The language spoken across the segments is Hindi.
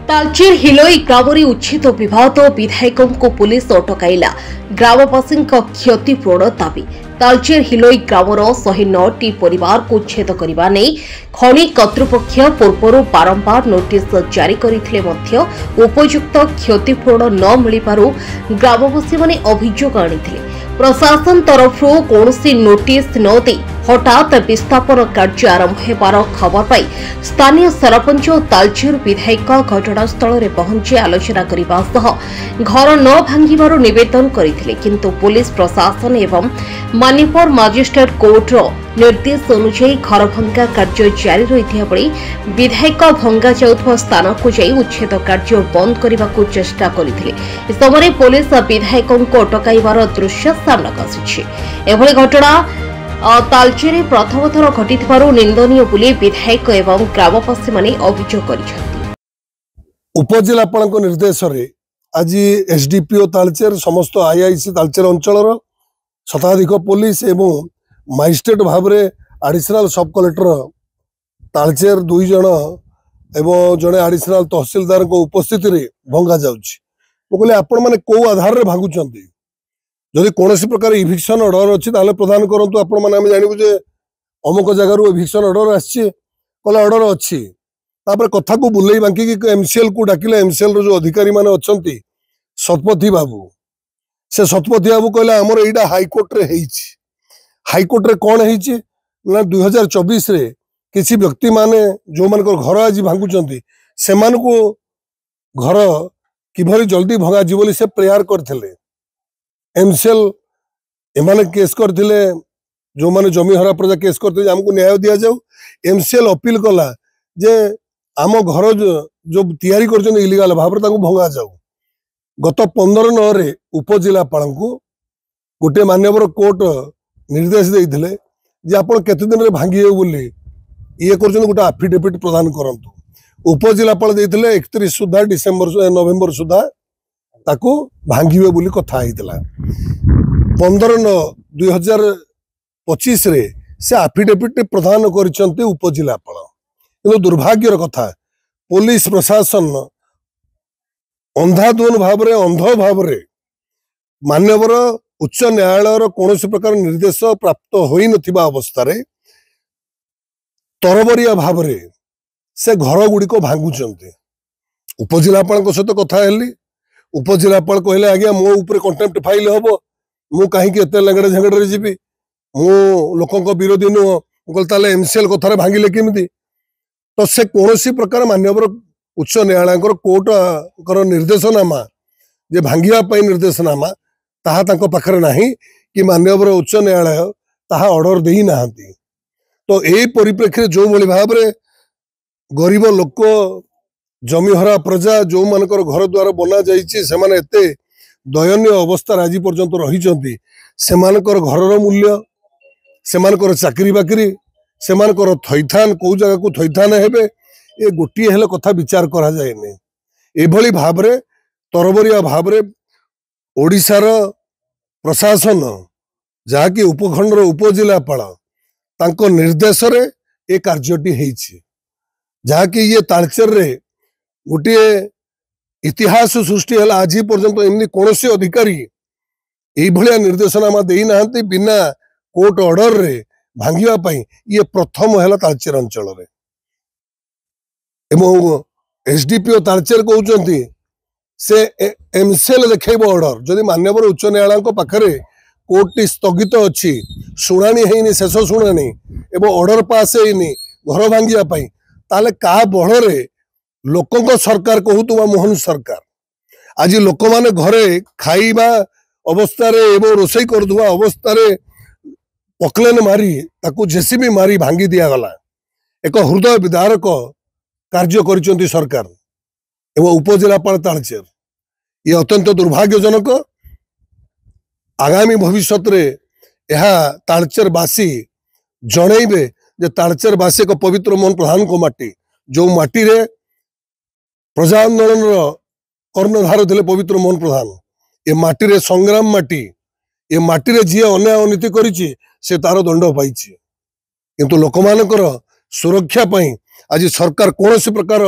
तालचेर हिलोई ग्रामरे उच्छेद विवाद विधायकों को पुलिस अटकाइला ग्रामवासी क्षतिपूरण दाबी। तालचेर हिलोई ग्रामर 109टी परिवार को उच्छेद करने नहीं खनि कर्तृपक्ष पूर्व बारंबार नोटिस जारी करथिले मध्य उपयुक्त क्षतिपूरण न मिलिबारु ग्रामवासी माने अभियोग आनिथिले। प्रशासन तरफ कौन नोटिस न दे हठात विस्थापन कार्य आरंभ होबार खबर पाई स्थानीय सरपंच और तालचेर विधायक घटनास्थल में पहुंची आलोचना करने सह घर न भांगिबार निवेदन करथिले, किंतु पुलिस प्रशासन एवं मान्यवर मजिस्ट्रेट कोर्ट निर्देश अनुसार घर भंगा कार्य जारी रही बेले विधायक भंगा जाउथवा स्थान को जाई उच्छेद कार्य बंद करने को चेष्टा करथिले। इस समय पुलिस विधायकों को अटकाइबार दृश्य सामना आसी। एभली घटना तालचेर प्रथम थर घटिथिबारु निंदनीय बोली विधायक एवं ग्रामवासी माने अभियोग करिसेंती। उपजिलापाल निर्देश रे आज एसडीपीओ तालचेर समस्त आईआईसी तालचेर अंचल शताधिक पुलिस एवं मजिस्ट्रेट भाव में एडिशनल सब कलेक्टर तालचेर 2 जन एवं जड़े एडिशनल तहसीलदार उपस्थिति रे भंगा जाऊँगी। आपण मैंने कौ आधार रे भांगुंट जदि कौन प्रकार इभिक्शन ऑर्डर अच्छी प्रदान करूँ आपण मैंने जानू जे अमुक जगार इभिक्शन ऑर्डर आसला ऑर्डर अच्छी कथा को बुले बांकी एमसीएल को डाकिले एमसीएल जो अधिकारी माने अच्छी शतपथी बाबू से शतपथी बाबू कहले आमर यहाँ हाइकोर्ट रे हाइकोर्ट रे कौन है 2024 रे किसी व्यक्ति माने जो मान घर आज भांगुंट से घर किभली जल्दी भंगा बोली से प्रेयर करथिले। एमसीएल एमाने केस करथिले जो माने जमी हरा प्रजा केस करथिले हमको न्याय दिया जाऊ। एमसीएल अपील कला जे आम घर जो तैयारी करछन इलीगल भाव रे ताको भंगा जाऊ। गत 15/9 रे उपजिलापाल को गोटे मान्यवर कोर्ट निर्देश देइथिले जे आपण केते दिन रे भांगिए बोली ये करछन गोटे एफिडेविट प्रदान करंतु। उपजिलापाल देइथिले 31 सुधा नवेम्बर सुधा ताको भांगिबे बोली कथा हितला। 15/9/2025 रे से एफिडेविट प्रदान करिसंते उपजिलापाल। किंतु दुर्भाग्यर कथा पुलिस प्रशासन अंधाधुन भाव रे अंध भाव रे मान्यवर उच्च न्यायालय कौन प्रकार निर्देश प्राप्त होई नथिबा अवस्था रे तरबरिया भाव रे से घर गुड़िक भांगुचंते। उपजिलापाल सहित कथा हेली उपजिलापाल कहले आज्ञा मो ऊपर कंटेम्प्ट फाइल हम मु कहीं लेंगड़े झेंगड़े जीवी मु लोकों विरोधी नुह ताले एमसीएल कथार भांगिले केमिति। तो से कौन प्रकार मान्यवर उच्च न्यायालय कोर्ट निर्देशनामा जे भांगिया निर्देशनामा ताहा तांको पाखरे नाही कि मान्यवर उच्च न्यायालय ताहा ऑर्डर देई नाहंती। तो ए परिप्रेक्षी जो भली भाव रे गरीब लोक जमीहरा प्रजा जो मानकर घर द्वार बना जाइछि से माने एते दयनीय अवस्था आज पर्यंत रही सेमानकर घरर मूल्य सेमानकर चाकरी बाकरी सेमानकर थैथान कौ जगह को थैथान हेबे ए गोटे हेले कथा विचार करा जाए नै। एभली भाव रे तरबरिया भाव रे ओडिशार प्रशासन जहाँकि उपखंडर उपजिलापाल तांको निर्देश रे ए कार्यटी हेछि जहाँकि ये तालचेर रे गोटे इतिहास सृष्टि है। आज पर्यंत एमनी कौन अधिकारी ये निर्देशनामा दे ना बिना कोर्ट ऑर्डर रे भांगिया पाई ये प्रथम है तालचेर अंचल रे। एवं एसडीपीओ तालचेर कहते से एमसीएल देखब ऑर्डर जदि मान्यवर उच्च न्यायालय पाखरे कोर्ट टी स्थगित अच्छी शुणाणी है शेष शुणाणी एवं ऑर्डर पास है घर भांगिया पाई ताले का बल रे लोकों सरकार कहूतुवा मोहन सरकार आज लोक माने घरे खाइबा अवस्था रे एवं रोसई करदुवा अवस्था रे पकलेन मारी ताकू जेसीबी मारी भांगी दिया गला। एक हृदय विदारक कार्य करिसंती सरकार एवं उपजिलापाल तालचेर ये अत्यंत दुर्भाग्यजनक। आगामी भविष्य रे यह तालचेर बासी जणैबे जे तालचेर बासी एक पवित्र मोहन प्रधान को माटी जो माटी रे प्रजा आंदोलन कर्णधार थे पवित्र मोहन प्रधान ये माटी रे संग्राम माटी ये माटी रे जी अन्याय अनीति करिछि से तार दंड पाई किंतु लोक मानकर सुरक्षा पाई आज सरकार कौन प्रकार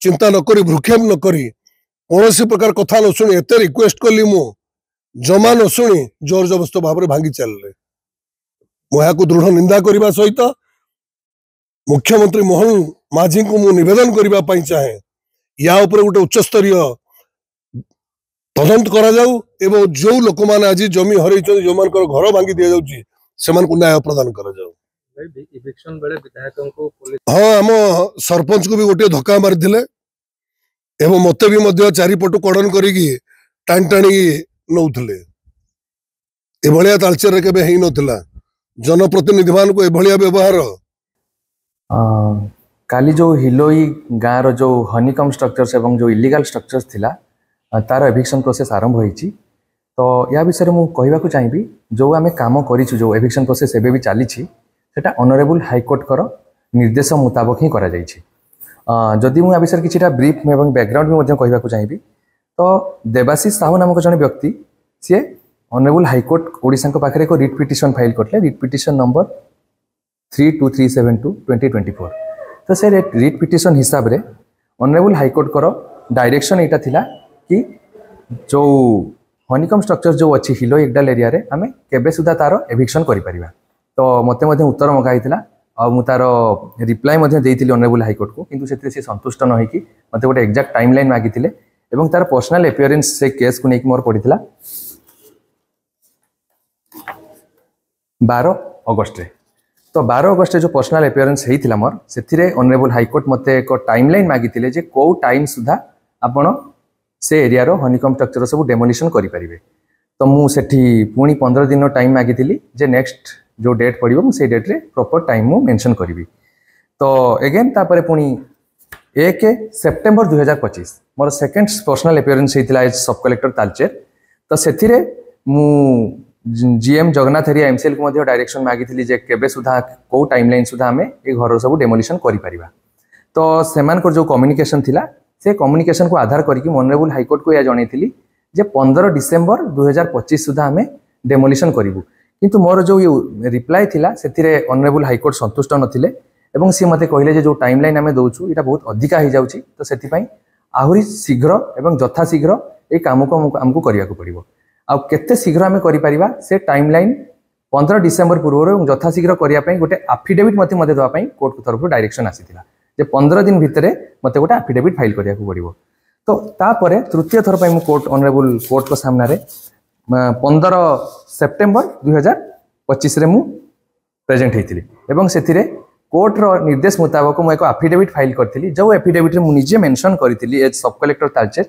चिंता न करी भ्रुक्षेप न करी कौन प्रकार कथा न शुणी एत रिक्वेस्ट कली मु जमा न शुणी जोर जबरदस्त भाव में भांगी चलले मुझे दृढ़ निंदा करने सहित मुख्यमंत्री मोहन माझी को मु निवेदन करने चाहे या ऊपर गोटे उच्चस्तरीय तदंत करा जाऊ एवं जो लोक मैंने आज जमी हर जो मान घर भांगी दि जाऊँगी से न्याय प्रदान करा जाऊ। हाँ आम सरपंच को भी गोटे धक्का मारी एवं मत भी चारिपटु कड़न करी टाणी टाणी नौले एभलिया तालचेर केबे हेई नथिला जनप्रतिनिधि मान को एभलिया व्यवहार काली जो हिलोई गाँव रो जो हनीकम स्ट्रक्चर्स एवं जो इलीगल स्ट्रक्चर्स थिला तार एविक्शन प्रोसेस आरंभ होईची तो या विषय में कहवाक चाहिए जो आम कम करूँ जो एविक्शन प्रोसेस एबे भी चली सेटा ऑनरेबल हाईकोर्ट कर निर्देश मुताबक ही करा जायछि। जदि मुझे विषय कि ब्रीफ एवं बैकग्राउंड भी कहवाक चाहिए तो देवाशीष साहू नामक जन व्यक्ति सी ऑनरेबल हाईकोर्ट ओडिशा पाखे एक रिट पिटिशन फाइल करते रिट पिटिशन नंबर 32372/2024 तो से रिट पिटिशन हिसाब रे ऑनरेबल हाईकोर्ट कर डायरेक्शन यहाँ थिला कि जो हनीकम स्ट्रक्चर जो अच्छी हिलो एगडाल एरिया रे आमे केबे सुधा तार एविक्शन करि परिबा तो मते उत्तर मगाइला आ मु तार रिप्लाई देइथिली ऑनरेबल हाईकोर्ट को किंतु सेते से संतुष्ट न होइकी मते गोटे एग्जैक्ट टाइमलाइन मागिथिले एवं तार पर्सनल अपीयरेंस से केस को नेक मोर पड़ीथिला 12 अगस्त रे तो 12 अगस्त जो पर्सनल अपीयरेंस होइथिला मोर सेथिरे ऑनरेबल हाईकोर्ट मते एक टाइमलाइन मागिथिले जे को टाइम सुधा आपण से एरिया रो हनीकम स्ट्रक्चर सब डेमोलिशन करि परिबे तो मु सेठी पुणी 15 दिन टाइम मागिथिली जे नेक्स्ट जो डेट पड़ो से डेट रे प्रॉपर टाइम मु मेंशन करी तो एगेन तापर पुणी 1 September 2025 more second personal appearance होता एज सब कलेक्टर तालचेर तो से मु जीएम जगन्नाथ एरिया एमसीएल को डायरेक्शन मागी जे केबे सुधा को टाइमलाइन सुधा आम ये घर सब डेमोलिशन करिपरिबा तो सेमानकर जो कम्युनिकेशन थिला से कम्युनिकेशन को आधार करके ऑनरेबल हाईकोर्ट को या जणैथिली जे 15 डिसेम्बर 2025 सुधा आम डेमोलिशन करूँ किंतु मोर जो रिप्लाई थिला से ऑनरेबल हाईकोर्ट संतुष्ट नथिले एवं सी मते कहले जो टाइमलाइन आम दौचु यहाँ बहुत अधिका हो जाउची तो से आहरी शीघ्र एवं यथा शीघ्र ये काम को आमको करने को पड़ो आ केते शीघ्र आम करिपरिबा से टाइमलाइन 15 डिसेम्बर पूर्व यथा शीघ्र करने गोटे आफिडेविट मते देवाई कोर्ट तरफ डायरेक्शन आसीथिला जे 15 दिन भितर मते गोटे आफिडेविट फाइल करने को पड़ो तो तापर तृतीय थर पर कोर्ट ऑनरेबल कोर्ट को सामने 15 सेप्टेम्बर 2025 रे मु प्रेजेंट होती एवं से कोर्ट रो निर्देश मुताबक मुझे एक आफिडेविट फाइल करी जो एफिडेविट मुझे निजे मेंशन करी एज सब कलेक्टर तालचेर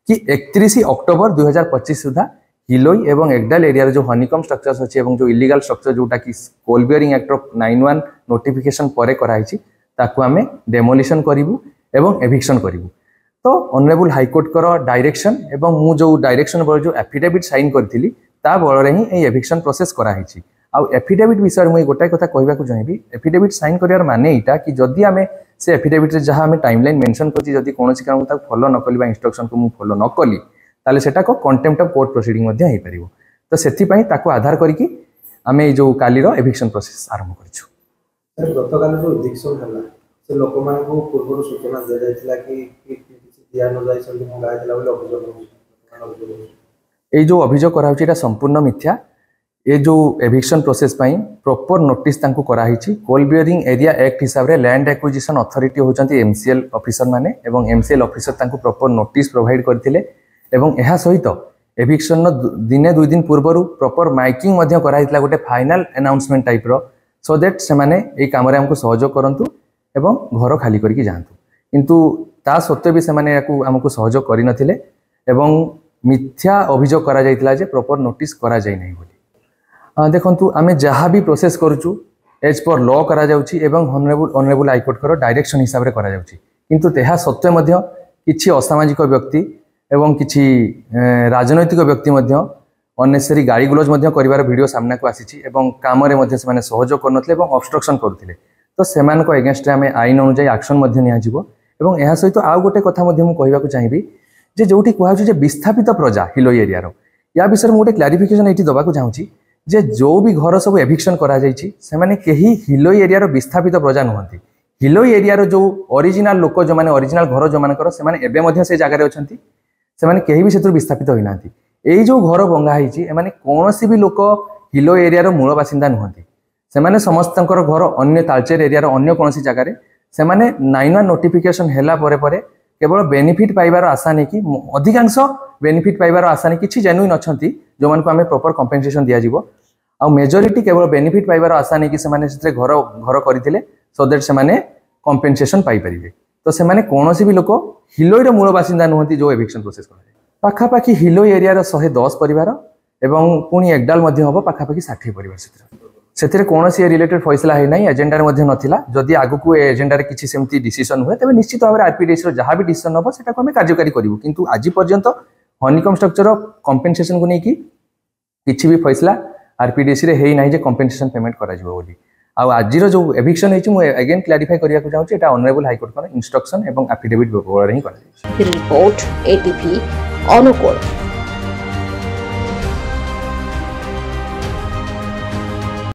कि 31 अक्टोबर 2025 सुधा हिलोई एवं एगडाल एरिया जो हनीकम स्ट्रक्चर्स अच्छी जो इलीगल स्ट्रक्चर जोटा कि कोल बियरिंग एक्ट ऑफ 91 नोटिफिकेशन पर कराई ताकू आमे डेमोलिशन करिवु एवं एविक्शन करिवु तो ऑनरेबल हाईकोर्ट कर डायरेक्शन एवं मु जो डायरेक्शन बल जो एफिडेविट साइन करथिली ता बल ही ये एविक्शन प्रोसेस कराई आउ एफिडेविट विषय मुझे गोटाए कथा कहवाक चाहिए एफिडेविट साइन करार माने यहाँ कि जदि आम से एफिडेविट जहाँ आम टाइमलाइन मेंशन करछि जदि कौन काम फॉलो न कली इंस्ट्रक्शन को फॉलो न कली ताले सेटा को कंटेम्प्ट ऑफ कोर्ट प्रोसीडिंग मध्य हो पारिबो तो सेथिपई ताको आधार करिकि आम जो कालीर एविक्शन प्रोसेस आरंभ करिछु। गतकाल जो एविक्शन हला से लोक मान को पूर्व सूचना दिया जायतिला कि दिया न जाय सन्ति मंगायतिला बोले अभियोग ये जो अभियोग कराउछि एटा संपूर्ण मिथ्या ये जो एविक्शन प्रोसेस पाई प्रॉपर नोटिस तांको कराही कोल बियरिंग एरिया एक्ट हिसाब रे लैंड एक्विजिशन अथॉरिटी होचंती एमसीएल ऑफिसर माने एवं एमसीएल ऑफिसर तांको प्रॉपर नोटिस प्रोवाइड करथिले एवं एहा सहित एविक्शन दिने 2 दिन पूर्व प्रॉपर माइकिंग मध्य कराइतला गोटे फाइनल अनाउंसमेंट टाइप रो सो दैट से माने ए काम रे हमको सहयोग करंतु एवं घर खाली करके जांतु किंतु ता सत्वे भी से माने याकू हमको सहयोग करि नथिले एवं मिथ्या अभियोग करा जायतिला जे प्रॉपर नोटिस करा जाय नै बोली देखंतु आमे जहाँ भी प्रोसेस करूछु एज पर लॉ करा जाउछि एवं ऑनरेबल हाईकोर्ट कर डायरेक्शन हिसाब रे करा जाउछि किंतु तेहा सत्वे मध्य किछि असामाजिक व्यक्ति एवं किछि राजनैतिक व्यक्ति मध्य अननेसेसरी गाड़ी गुलज मध्य करिवार वीडियो सामना को आसीछि एवं काम रे मध्य से माने सहयोग करनथले एवं ऑब्स्ट्रक्शन करथिले तो सेमान को अगेंस्ट आमे आईन अनुसार एक्शन मध्य निया जिवो एवं एहा सहित आउ गोटे कथा मध्य मु कहबा को चाहिबी जे जोठी कहउछि जे विस्थापित प्रजा हिलोई एरिया रो या विषय में गोटे क्लारिफिकेशन एठी दबा को चाहूछि जे जो भी घर सब एविक्शन करा जायछि से माने केही हिलोई एरिया रो विस्थापित प्रजा नहंती हिलोई एरिया जो ओरिजिनल लोक जो माने ओरिजिनल घर जो मानकर से माने एबे मध्य से जगह अछंती से माने केही भी सेतु विस्थापित होई नांती एई जो घर भंगा होईची ए माने कोनोसी भी लोक हिलोई एरिया रो मूल बासिंदा नहंती से माने समस्तंकर घर अन्य तालचेर एरिया रो अन्य कोनोसी जगह रे से माने 9 नोटिफिकेशन हैला परे परे केवल बेनिफिट पाइबार आशा नहीं कि अधिकांश बेनिफिट पाइबार आशा नहीं कि जेन्युइन अछंती जो मान को आमे प्रॉपर कंपेंसेशन दिया जिवो आ मेजॉरिटी केवल बेनिफिट पाइबार आशा नहीं कि से माने से घर घर करथिले सो दैट से माने कंपेंसेशन पाई परिबे तो से माने कोनोसी भी लोक हिलोई रो मूल बासिंदा नहंती जो एविक्शन प्रोसेस करे पाखा पाखी हिलोई एरिया रो 110 परिवार एवं पुनी एकडाल मध्ये होबो पाखा पाखी 60 परिवार सेथिरे कोनोसी रिलेटेड फैसला है नहीं एजेंडा मध्ये नथिला जदि आगु को एजेंडा रे किछि सेमती डिसीजन हुए तबे निश्चित भाबरे आरपीडीएस रो जहां भी डिसीजन होबो सेटा को हमें कार्यकारी करिवो किंतु आज पर्यंत हनीकम स्ट्रक्चर कंपेंसेशन को नै कि किछि भी फैसला आरपीडीएस रे हेई नाही जे कंपेंसेशन पेमेंट करा जिवो बोली आ आज रो जो एविक्शन हेछि मु अगेन क्लैरिफाई करिया को चाहूछि एटा ऑनरेबल हाई कोर्ट को इंस्ट्रक्शन एवं एफिडेविट बोर्ड रे ही करा जाय रिपोर्ट एटीपी अनुकूल।